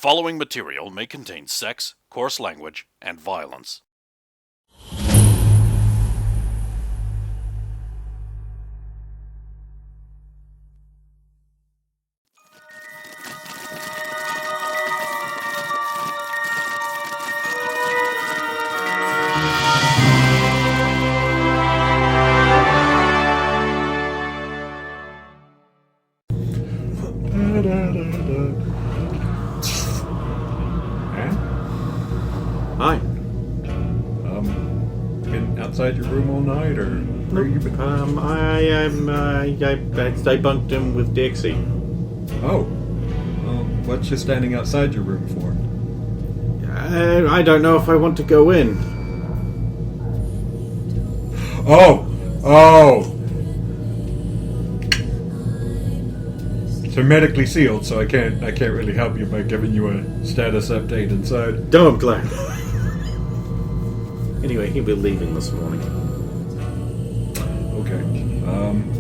following material may contain sex, coarse language, and violence. Hi. Been outside your room all night, or where you been? I bunked him with Dixie. Oh. What's you standing outside your room for? I don't know if I want to go in. Oh! It's hermetically sealed, so I can't really help you by giving you a status update inside. Oh, I'm glad. Anyway, he'll be leaving this morning. Okay.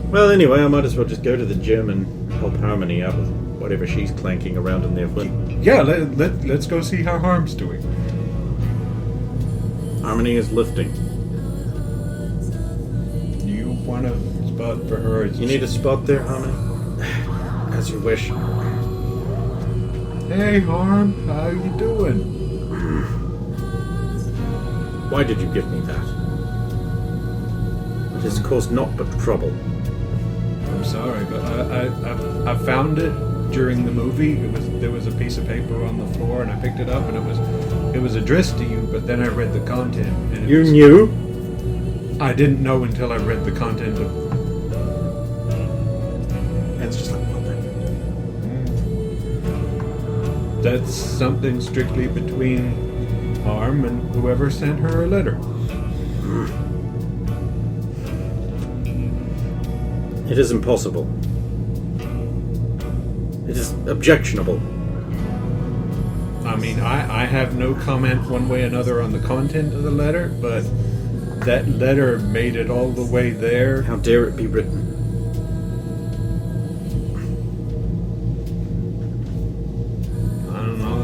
Well, anyway, I might as well just go to the gym and help Harmony out with whatever she's clanking around in there with. Yeah, let's go see how Harm's doing. Harmony is lifting. You want a spot for her? You need a spot there, Harmony? As you wish. Hey, Harm, how you doing? Why did you give me that? It has caused naught but trouble. I'm sorry, but I found it during the movie. There was a piece of paper on the floor, and I picked it up, and it was addressed to you. But then I read the content. And You knew? I didn't know until I read the content of. It's just like what then? That's something strictly between Harm and whoever sent her a letter. It is impossible. It is objectionable. I mean, I have no comment one way or another on the content of the letter, but that letter made it all the way there. How dare it be written? I don't know,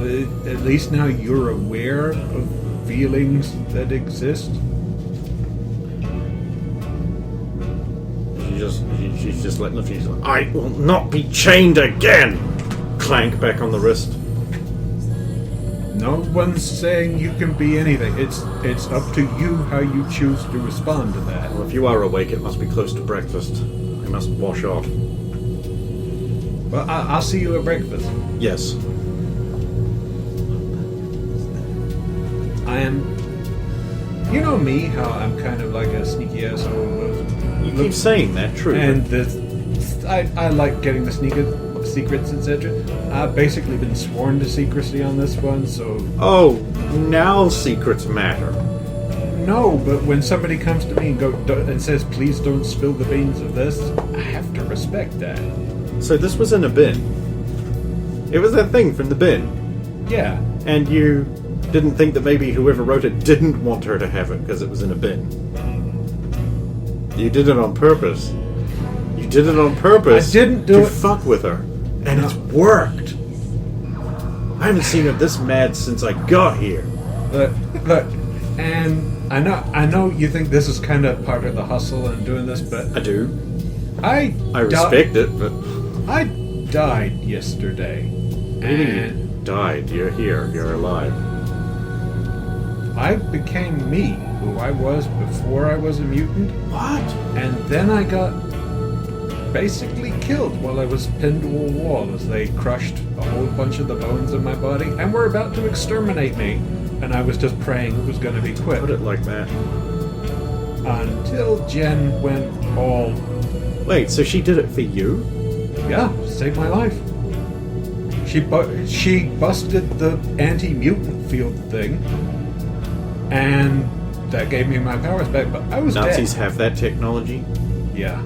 at least now you're aware of feelings that exist. She's just letting she's like, I will not be chained again! Clank back on the wrist. No one's saying you can be anything. It's up to you how you choose to respond to that. Well, if you are awake, it must be close to breakfast. I must wash off. Well, I'll see you at breakfast. Yes. I am... You know me, how I'm kind of like a sneaky asshole. You keep saying that, true. And I like getting the secrets, etc. I've basically been sworn to secrecy on this one, so... Oh, now secrets matter. No, but when somebody comes to me and says, please don't spill the beans of this, I have to respect that. So this was in a bin. It was that thing from the bin. Yeah. And you didn't think that maybe whoever wrote it didn't want her to have it because it was in a bin. You did it on purpose. You did it on purpose. I didn't do to it. Fuck with her. And it's worked. I haven't seen her this mad since I got here. Look, and I know you think this is kind of part of the hustle and doing this, but I do. I respect it, but I died yesterday. you died. You're here. You're alive. I became me, who I was before I was a mutant. What? And then I got basically killed while I was pinned to a wall as they crushed a whole bunch of the bones in my body and were about to exterminate me. And I was just praying it was going to be quick. Put it like that. Until Jen went all... Wait, so she did it for you? Yeah, saved my life. She busted the anti-mutant field thing, and that gave me my powers back, but I was Nazis dead. have that technology? Yeah.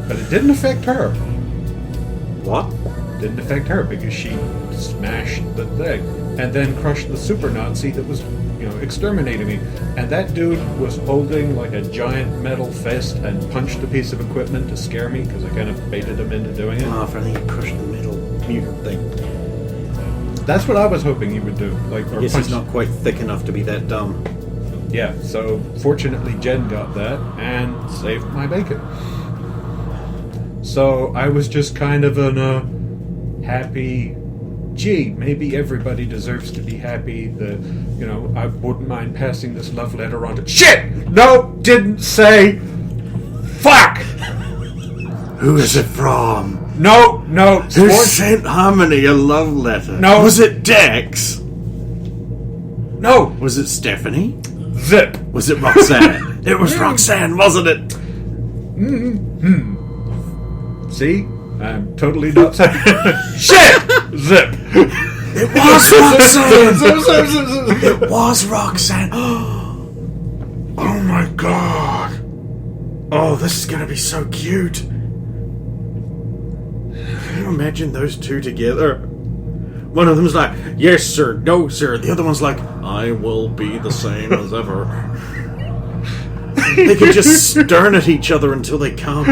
But it didn't affect her. What? Didn't affect her because she smashed the thing and then crushed the super Nazi that was, exterminating me. And that dude was holding like a giant metal fist and punched a piece of equipment to scare me because I kind of baited him into doing it. Oh, if only he crushed the middle mutant thing. That's what I was hoping he would do. Like, or Yes, punch. he's not quite thick enough to be that dumb. Yeah, so fortunately Jen got that and saved my bacon. So I was just kind of in a happy, gee, maybe everybody deserves to be happy that, you know, I wouldn't mind passing this love letter on to... Shit! No, didn't say... Fuck! Who is it from? No. Who sent Harmony a love letter? No. Was it Dex? No! Was it Stephanie? Zip! Was it Roxanne? It was Roxanne, wasn't it? See? I'm totally not saying... Shit! Zip! It was Roxanne! It was Roxanne! Oh my god! Oh, this is gonna be so cute! Can you imagine those two together? One of them's like, yes sir, no sir. The other one's like, I will be the same as ever. They could just stern at each other until they come.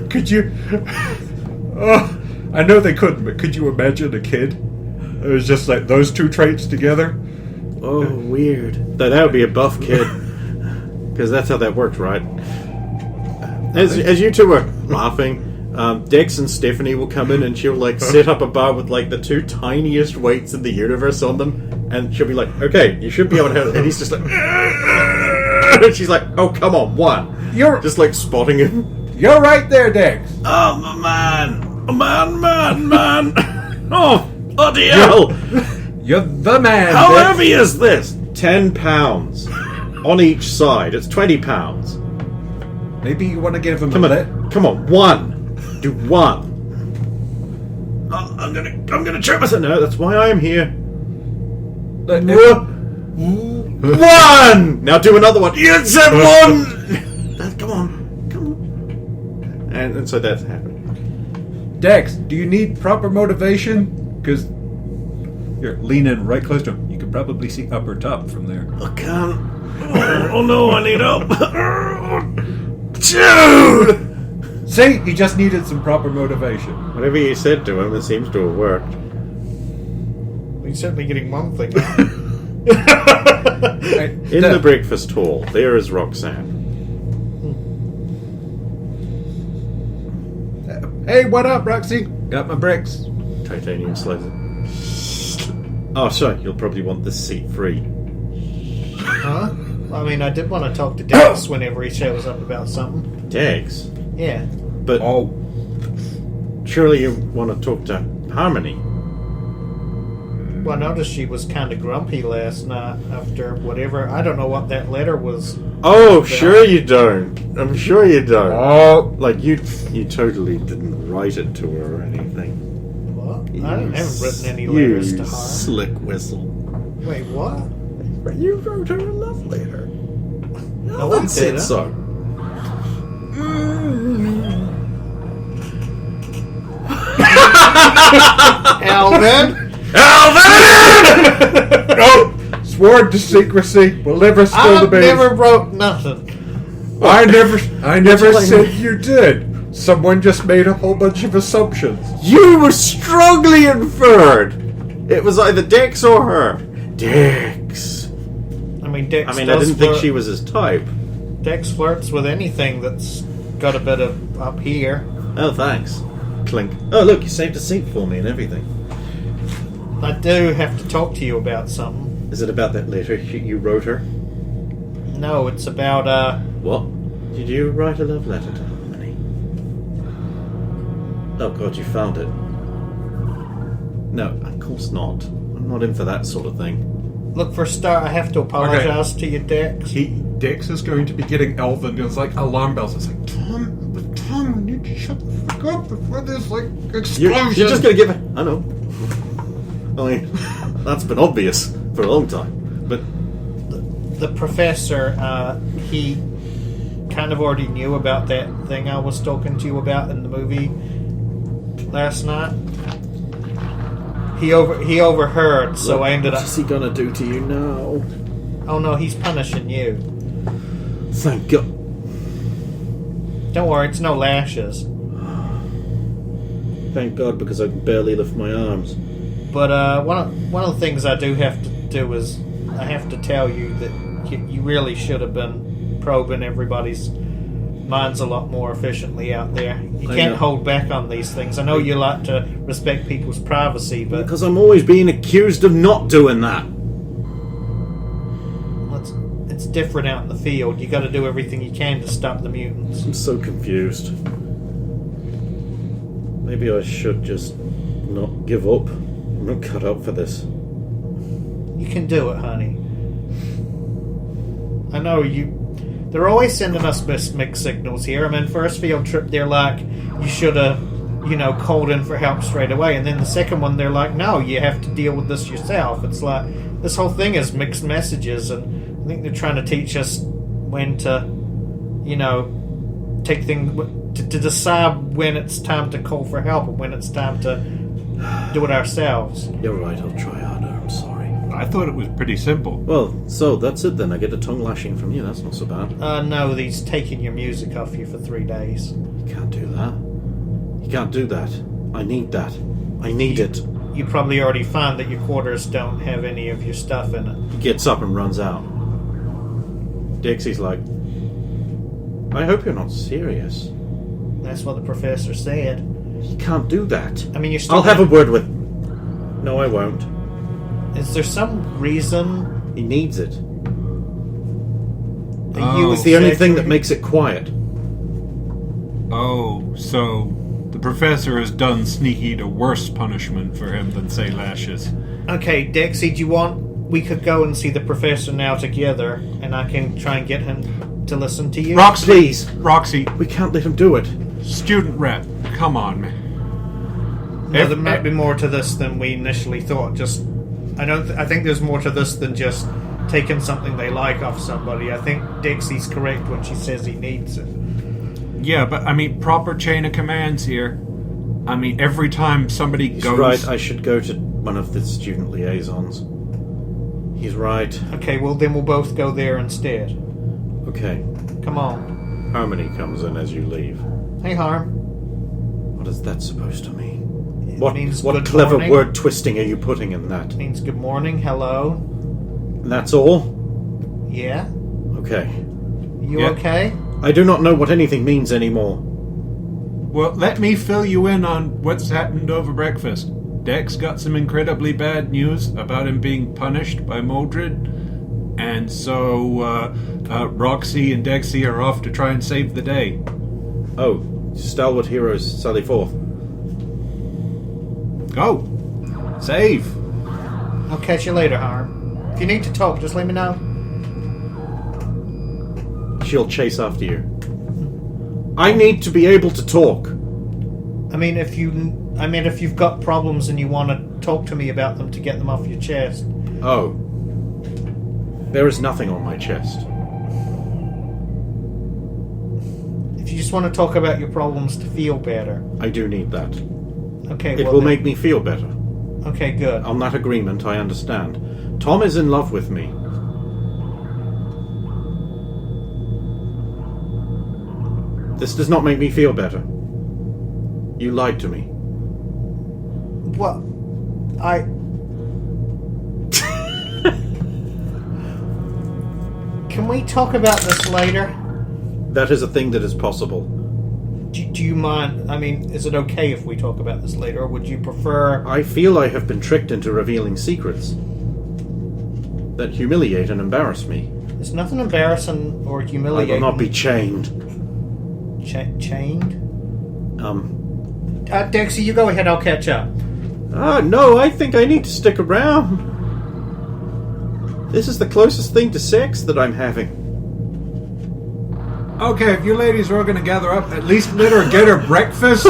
Could you... Oh, I know they couldn't, but could you imagine a kid? It was just like those two traits together. Oh, weird. That would be a buff kid. Because that's how that works, right? As you two were laughing, Dex and Stephanie will come in and she'll like set up a bar with like the two tiniest weights in the universe on them, and she'll be like, okay, you should be able to have it. And he's just like, and she's like, oh, come on, one. You're Just like spotting him. You're right there, Dex. Oh, man. Man. Oh, bloody hell. You're the man. How Dex. heavy is this? 10 pounds. On each side. It's 20 pounds. Maybe you want to give him Come a on. lit. Come on. One. Do one. Oh, I'm gonna try myself. No, that's why I am here. One! Now do another one. You said one! Come on. And so that's happened. Dex, do you need proper motivation? Because you're leaning right close to him. You could probably see upper top from there. I can't. Oh no, I need help. Dude! See, he just needed some proper motivation. Whatever you said to him, it seems to have worked. He's certainly getting one thing out. In the breakfast hall, there is Roxanne. Hey, what up, Roxy? Got my bricks. Titanium slicer. Oh, sorry, you'll probably want this seat free. Huh? I mean, I did want to talk to Dex whenever he shows up about something. Dex? Yeah. But Oh, surely you want to talk to Harmony. Well, I noticed she was kind of grumpy last night after whatever. I don't know what that letter was. Oh, sure you don't. I'm sure you don't. oh, Like, you totally didn't write it to her or anything. What? I haven't written any letters to You her. slick whistle. Wait, what? But you wrote her a love letter. No, I said didn't. so. Alvin! Alvin! no! Sworn to secrecy. Will never spill the I beans. never wrote nothing. I never telling said me? you did. Someone just made a whole bunch of assumptions. You were strongly inferred. It was either Dex or her. Dex. I mean, Dex I does didn't think flirt- she was his type. Dex flirts with anything that's got a bit of up here. Oh, thanks. Clink. Oh, look, you saved a seat for me and everything. I do have to talk to you about something. Is it about that letter you wrote her? No, it's about, What? Did you write a love letter to Harmony? Oh god, you found it. No, of course not. I'm not in for that sort of thing. Look, for a start, I have to apologize to you, Dex. Dex is going to be getting Elvin. It's like alarm bells. It's like, Tom, you need to shut the fuck up before there's like explosion. You're just gonna give it. I know. I mean, that's been obvious for a long time. But The professor, he kind of already knew about that thing I was talking to you about in the movie last night. He overheard, so I ended up... what's he gonna do to you now? Oh no, he's punishing you. Thank God. Don't worry, it's no lashes. Thank God, because I can barely lift my arms. But one of the things I do have to do is I have to tell you that you really should have been probing everybody's minds a lot more efficiently out there. You can't hold back on these things. I know you like to respect people's privacy, but... Because I'm always being accused of not doing that. It's different out in the field. You got to do everything you can to stop the mutants. I'm so confused. Maybe I should just not give up. I'm not cut out for this. You can do it, honey. I know you... They're always sending us mixed signals here. I mean, first field trip, they're like, you should have, called in for help straight away. And then the second one, they're like, no, you have to deal with this yourself. It's like, this whole thing is mixed messages. And I think they're trying to teach us when to, take things... To decide when it's time to call for help and when it's time to do it ourselves. You're right, I'll try harder. I'm sorry. I thought it was pretty simple. Well, so that's it then. I get a tongue lashing from you. That's not so bad. No, he's taking your music off you for 3 days. You can't do that. You can't do that. I need that. I need it. You probably already found that your quarters don't have any of your stuff in it. He gets up and runs out. Dixie's like, I hope you're not serious. That's what the professor said. You can't do that. I mean, you're still... I'll have a word with... No, I won't. Is there some reason... He needs it. It's It's the only thing that makes it quiet. Oh, so the professor has done Sneaky to worse punishment for him than, say, lashes. Okay, Dexy, do you want... We could go and see the professor now together, and I can try and get him to listen to you? Roxy, Please. Roxy, We can't let him do it. student rep, come on, man. No, there might be more to this than we initially thought. I think there's more to this than just taking something they like off somebody. I think Dixie's correct when she says he needs it. Yeah, but I mean, proper chain of commands here. I mean, every time somebody He's goes... right, I should go to one of the student liaisons. He's right. Okay, well then we'll both go there instead. Okay. Come on. Harmony comes in as you leave. Hey, Harm. What is that supposed to mean? It What means what good clever morning. word twisting are you putting in that? It means good morning, hello. And that's all? Yeah? Okay. You Yeah. okay? I do not know what anything means anymore. Well, let me fill you in on what's happened over breakfast. Dex got some incredibly bad news about him being punished by Mordred, and so Roxy and Dexy are off to try and save the day. Oh, stalwart heroes sally forth. Go! Save! I'll catch you later, Harm. If you need to talk, just let me know. She'll chase after you. I need to be able to talk. I mean, if you've got problems and you want to talk to me about them to get them off your chest. Oh. There is nothing on my chest. If you just want to talk about your problems to feel better. I do need that. Okay, It well will then- make me feel better. Okay, good. On that agreement, I understand. Tom is in love with me. This does not make me feel better. You lied to me. What? Can we talk about this later? That is a thing that is possible. Do you mind? I mean, is it okay if we talk about this later, or would you prefer... I feel I have been tricked into revealing secrets that humiliate and embarrass me. There's nothing embarrassing or I humiliating. will not be chained. Chained? Um, Dexy, you go ahead, I'll catch up. No, I think I need to stick around. This is the closest thing to sex that I'm having. Okay, if you ladies are all going to gather up, at least let her get her breakfast.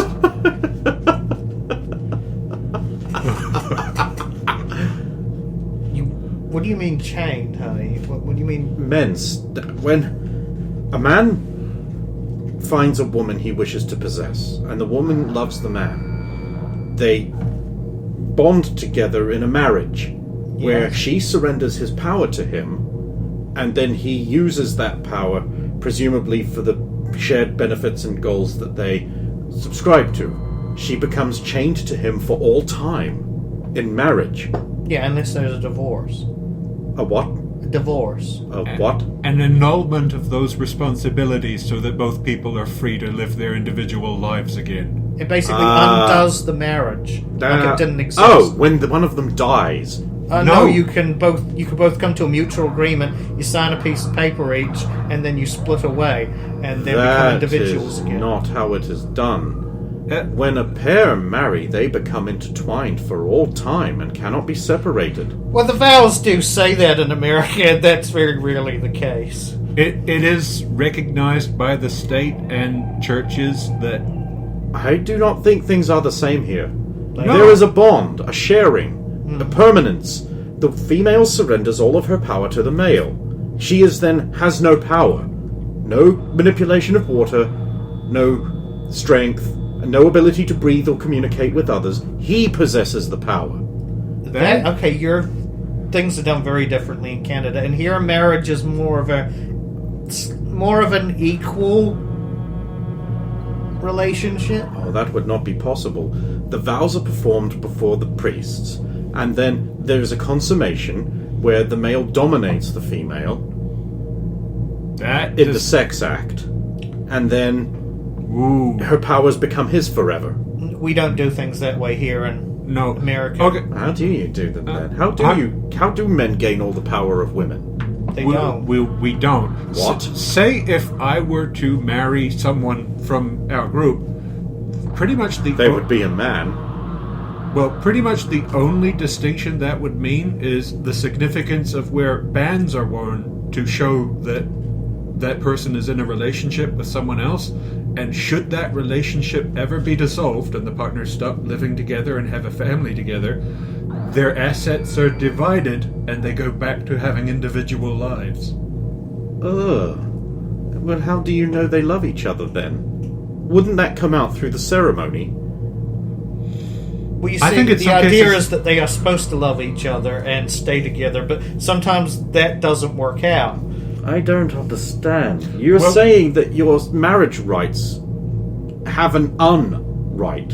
What do you mean chained, honey? What do you mean? When a man finds a woman he wishes to possess, and the woman loves the man, they bond together in a marriage where Yes. she surrenders his power to him, and then he uses that power, presumably for the shared benefits and goals that they subscribe to. She becomes chained to him for all time. in marriage. Yeah, unless there's a divorce. A what? A divorce. A what? An annulment of those responsibilities so that both people are free to live their individual lives again. It basically undoes the marriage. Like it didn't exist. Oh, when one of them dies. No, you can both come to a mutual agreement. You sign a piece of paper each, and then you split away, and then become individuals That is again. not how it is done. When a pair marry, they become intertwined for all time and cannot be separated. Well, the vows do say that in America, and that's very rarely the case. It is recognized by the state and churches that... I do not think things are the same here. No. There is a bond, a sharing, a permanence. The female surrenders all of her power to the male. She has no power. No manipulation of water, no strength, no ability to breathe or communicate with others. He possesses the power. Okay, things are done very differently in Canada, and here marriage is more of an equal relationship. Oh, that would not be possible. The vows are performed before the priests, and then there is a consummation where the male dominates the female in the sex act, and then her powers become his forever. We don't do things that way here in America. Okay. How do you do them then? How do men gain all the power of women? They don't. We don't. What? Say if I were to marry someone from our group, pretty much They would be a man. Well, pretty much the only distinction that would mean is the significance of where bands are worn to show that that person is in a relationship with someone else. And should that relationship ever be dissolved and the partners stop living together and have a family together, their assets are divided and they go back to having individual lives. Ugh. Well, how do you know they love each other then? Wouldn't that come out through the ceremony? Well, you I see, think in the some idea cases- is that they are supposed to love each other and stay together, but sometimes that doesn't work out. I don't understand. You're Well- saying that your marriage rights have an un-right.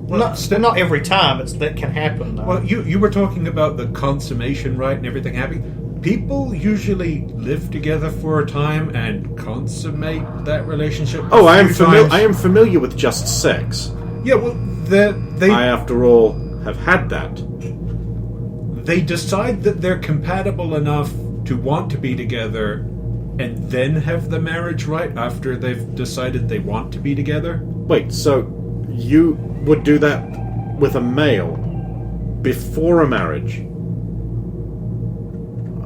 Not every time that can happen, though. Well, you were talking about the consummation right and everything happening. People usually live together for a time and consummate that relationship. Oh, I a few am times. I am familiar with just sex. Yeah, well, I, after all, have had that. they decide that they're compatible enough to want to be together and then have the marriage right after they've decided they want to be together. Wait, so you would do that with a male before a marriage?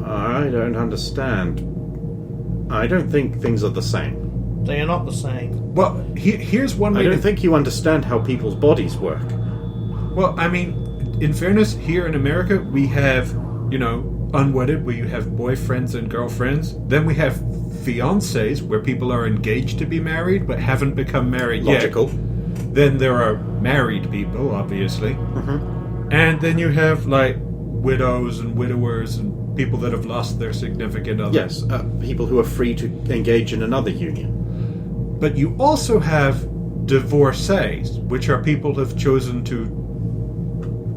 I don't understand. I don't think things are the same. They are not the same. Well, here's one way I don't to... think you understand how people's bodies work. Well, I mean, in fairness, here in America, we have, unwedded, where you have boyfriends and girlfriends. Then we have fiancés, where people are engaged to be married, but haven't become married Logical. yet. Then there are married people, obviously. Mm-hmm. And then you have, widows and widowers and people that have lost their significant other. Yes, people who are free to engage in another union. But you also have divorcees, which are people who have chosen to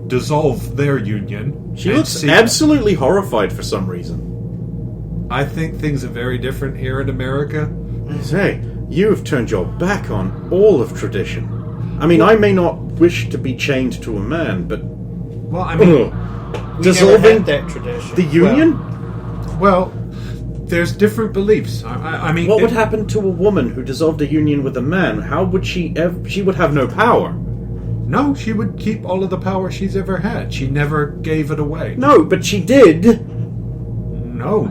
dissolve their union. She and looks seek- absolutely horrified for some reason. I think things are very different here in America. Say, you have turned your back on all of tradition. I mean, I may not wish to be chained to a man, but Well, I mean, We never dissolving had that tradition. the union? well, there's different beliefs. I mean, What would happen to a woman who dissolved a union with a man? How would she she would have no power. No, she would keep all of the power she's ever had. She never gave it away. No, but she did. No,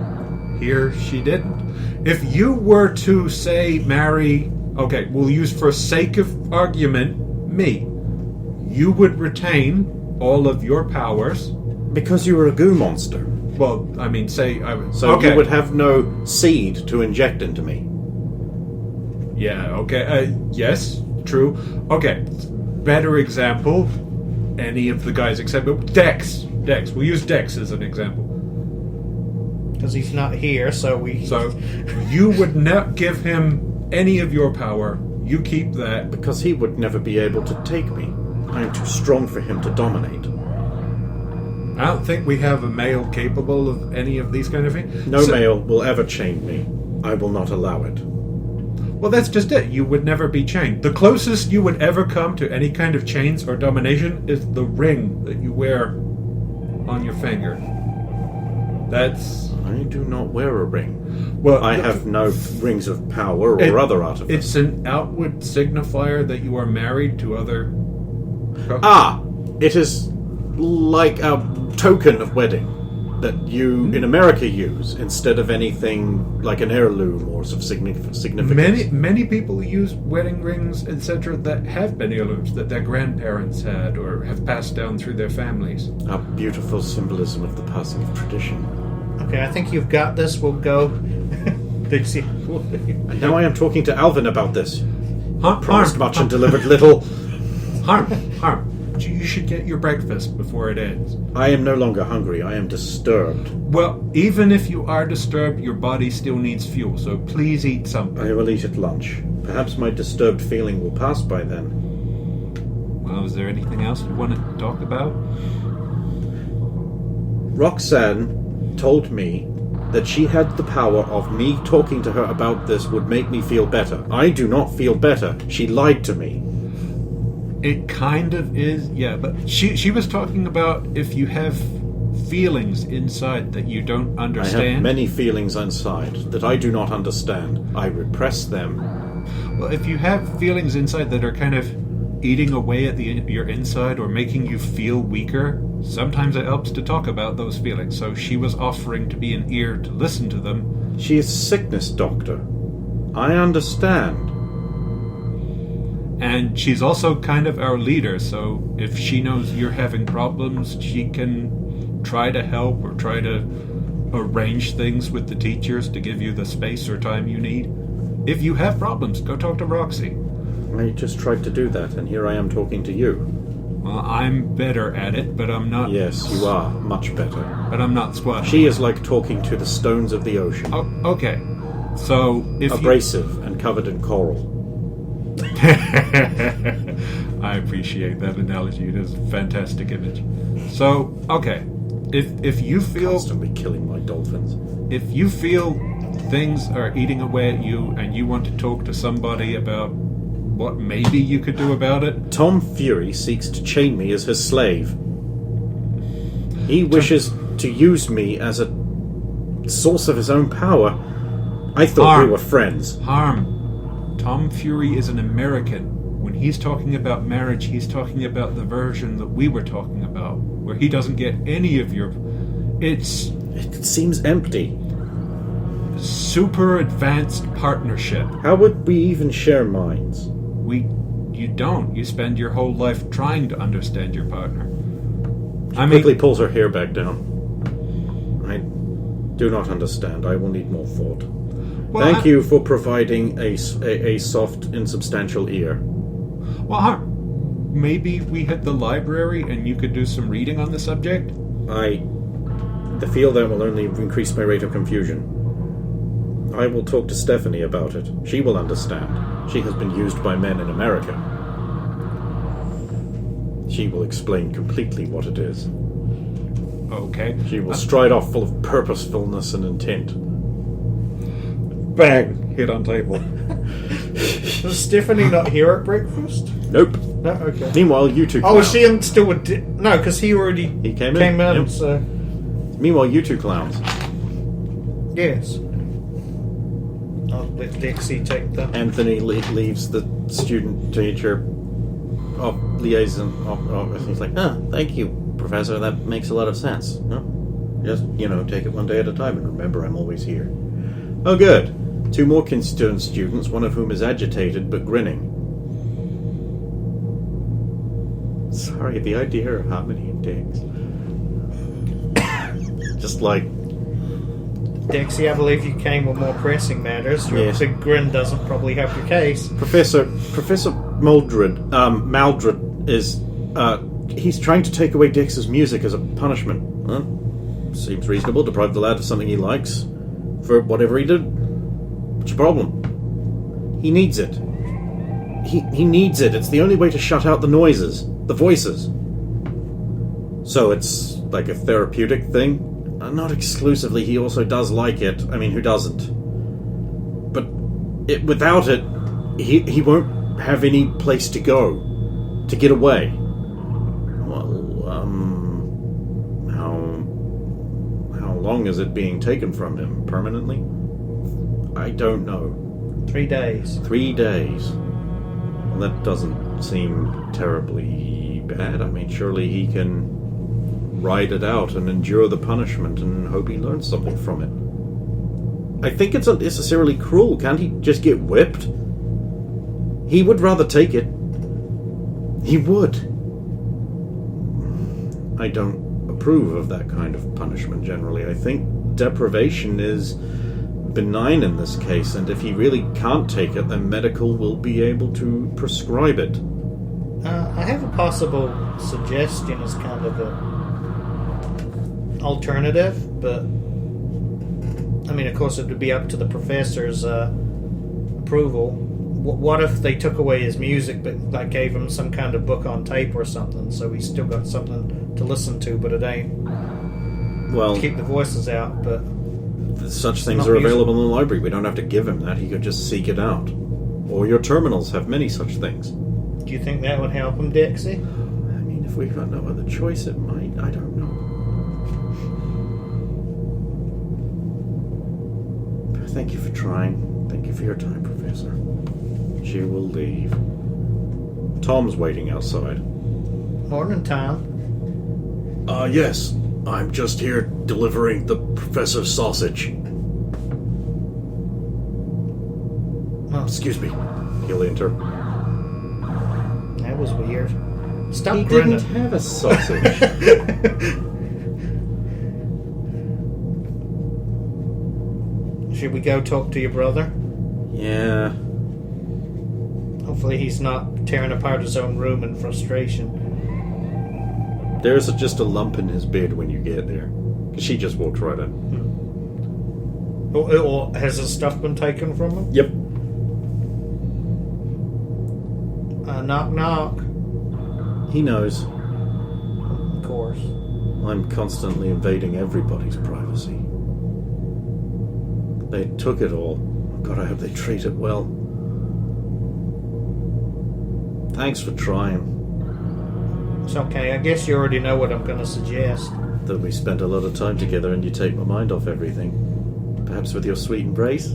here she didn't. If you were to, say, marry... Okay, we'll use for sake of argument, me. You would retain all of your powers. Because you were a goo monster. Well, I mean, say... So okay. you would have no seed to inject into me. Yeah, okay. Yes, true. Okay, better example. Any of the guys except Dex. We'll use Dex as an example. Because he's not here, so we... So, you would not give him any of your power. You keep that. Because he would never be able to take me. I am too strong for him to dominate. I don't think we have a male capable of any of these kind of things. No male will ever chain me. I will not allow it. Well, that's just it. You would never be chained. The closest you would ever come to any kind of chains or domination is the ring that you wear on your finger. That's... I do not wear a ring. Well, I have no rings of power or other artifacts. It's an outward signifier that you are married to other... It is like a token of wedding that you, in America, use instead of anything like an heirloom or of significance. Many people use wedding rings, etc., that have been heirlooms that their grandparents had or have passed down through their families. A beautiful symbolism of the passing of tradition. Okay, I think you've got this. We'll go. Dixie. And now I am talking to Alvin about this. Promised much and delivered little. Harm. You should get your breakfast before it ends. I am no longer hungry. I am disturbed. Well, even if you are disturbed, your body still needs fuel, so please eat something. I will eat at lunch. Perhaps my disturbed feeling will pass by then. Well, is there anything else you want to talk about? Roxanne told me that she had the power of me talking to her about this would make me feel better. I do not feel better. She lied to me. It kind of is, yeah, but she was talking about if you have feelings inside that you don't understand. I have many feelings inside that I do not understand. I repress them. Well, if you have feelings inside that are kind of eating away at your inside or making you feel weaker, sometimes it helps to talk about those feelings. So she was offering to be an ear to listen to them. She is a sickness doctor. I understand. And she's also kind of our leader, so if she knows you're having problems, she can try to help or try to arrange things with the teachers to give you the space or time you need. If you have problems, go talk to Roxy. I just tried to do that, and here I am talking to you. Well, I'm better at it, but I'm not... Yes, you are much better. But I'm not squatting. She is like talking to the stones of the ocean. Oh, okay. So, if abrasive and covered in coral. I appreciate that analogy. It is a fantastic image. So, okay. If you feel... Constantly killing my dolphins. If you feel things are eating away at you and you want to talk to somebody about what maybe you could do about it... Tom Fury seeks to chain me as his slave. He wishes to use me as a source of his own power. I thought we were friends. Tom Fury is an American. When he's talking about marriage, he's talking about the version that we were talking about, where he doesn't get any of your... It seems empty. Super advanced partnership. How would we even share minds? You don't. You spend your whole life trying to understand your partner. She quickly pulls her hair back down. I do not understand. I will need more thought. Well, Thank you for providing a soft, insubstantial ear. Well, maybe we hit the library and you could do some reading on the subject? I feel that will only increase my rate of confusion. I will talk to Stephanie about it. She will understand. She has been used by men in America. She will explain completely what it is. Okay. She will stride off full of purposefulness and intent. Bang! Hit on table. Was Stephanie not here at breakfast? Nope. No, okay. Meanwhile, you two clowns. Oh, is she still with... No, because he already came in, yep. So... Meanwhile, you two clowns. Yes. I'll let Dixie take the... Anthony leaves the student-teacher liaison. He's like, thank you, Professor. That makes a lot of sense. No? Just, take it one day at a time and remember I'm always here. Oh, good. 2 more Keystone students, one of whom is agitated but grinning. Sorry, the idea of Harmony and Diggs. Just like... Dixie, I believe you came with more pressing matters. Your big grin doesn't probably help your case. Professor Maldred is... he's trying to take away Dix's music as a punishment. Huh? Seems reasonable. Deprive the lad of something he likes. For whatever he did. What's the problem? He needs it. He needs it. It's the only way to shut out the noises. The voices. So it's like a therapeutic thing. Not exclusively, he also does like it. I mean, who doesn't? But without it, he won't have any place to go, to get away. Well, how long is it being taken from him? Permanently? I don't know. 3 days. 3 days. Well, that doesn't seem terribly bad. I mean, surely he can ride it out and endure the punishment and hope he learns something from it. I think it's unnecessarily cruel. Can't he just get whipped? He would rather take it. He would. I don't approve of that kind of punishment generally. I think deprivation is benign in this case, and if he really can't take it, then medical will be able to prescribe it. I have a possible suggestion as kind of a alternative, but I mean, of course, it would be up to the professor's approval. What if they took away his music, but like gave him some kind of book on tape or something, so he's still got something to listen to, but it ain't. Well, keep the voices out, but such things are available in the library. We don't have to give him that. He could just seek it out. Or your terminals have many such things. Do you think that would help him, Dixie? I mean, if we've got no other choice, it might. I don't know. Thank you for trying. Thank you for your time, Professor. She will leave. Tom's waiting outside. Morning, Tom. Yes. I'm just here delivering the professor's sausage. Oh, excuse me. He'll enter. That was weird. Stop He grinning. didn't have a sausage. Should we go talk to your brother? Yeah. Hopefully he's not tearing apart his own room in frustration. There's just a lump in his bed when you get there. 'Cause she just walked right in. Or has his stuff been taken from him? Yep. Knock, knock. He knows. Of course. I'm constantly invading everybody's privacy. They took it all. God, I hope they treat it well. Thanks for trying. It's okay. I guess you already know what I'm going to suggest. That we spent a lot of time together and you take my mind off everything. Perhaps with your sweet embrace?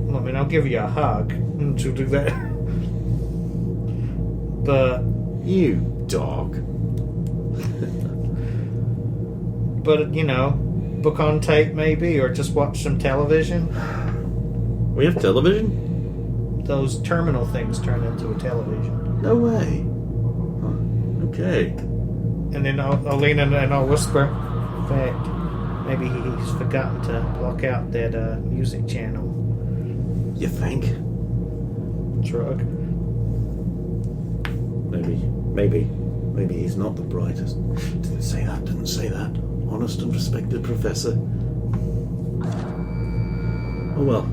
Well, I mean, I'll give you a hug to do that. But... You dog. But, you know, book on tape maybe, or just watch some television. We have television? Those terminal things turn into a television. No way. Huh. Okay. And then I'll lean in and I'll whisper. In fact, maybe he's forgotten to block out that music channel. You think? Shrug. Maybe he's not the brightest. Didn't say that. Honest and respected professor. Oh well.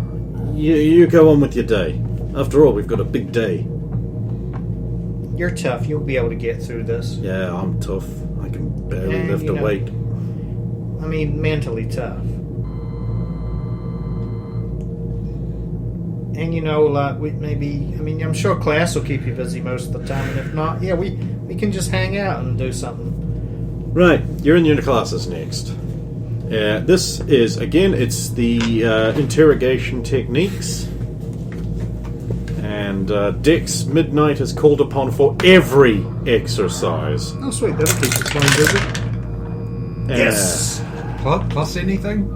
You go on with your day. After all, we've got a big day. You're tough. You'll be able to get through this. Yeah, I'm tough. I can barely lift a weight. I mean, mentally tough. And like I'm sure class will keep you busy most of the time, and if not, yeah, we can just hang out and do something. Right, you're in your classes next. This is, again, it's the interrogation techniques. And Dix Midnight is called upon for every exercise. Oh, sweet. That'll keep us fine busy. Yes! Plus anything?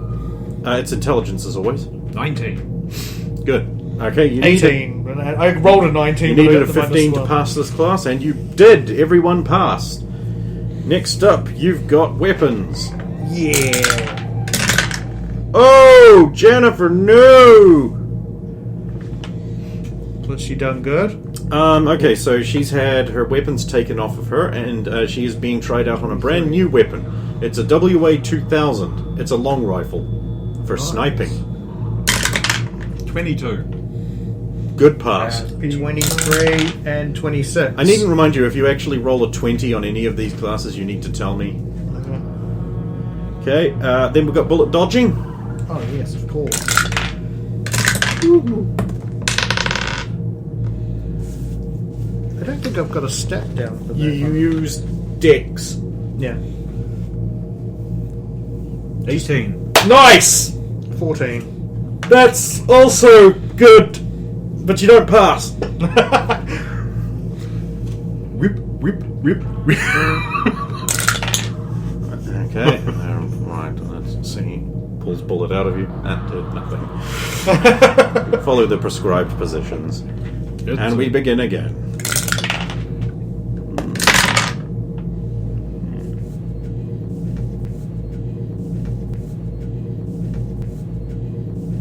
It's intelligence as always. 19. Good. Okay, you 18. I rolled a 19. You but I needed a got the 15 to -1. pass this class, and you did. Everyone passed. Next up, you've got weapons. Yeah. Oh, Jennifer, no! Was she done good? Okay, so she's had her weapons taken off of her, and she is being tried out on a brand new weapon. It's a WA-2000. It's a long rifle for sniping. 22. Good pass. 23 and 26. I needn't remind you, if you actually roll a 20 on any of these classes, you need to tell me. Okay, then we've got bullet dodging. Oh, yes, of course. I don't think I've got a stat down for that. You use Dex. Yeah. 18. Nice! 14. That's also good, but you don't pass. Whip, whip, whip, whip. Okay, right, let's see. Pulls bullet out of you. That did nothing. Follow the prescribed positions. And we begin again.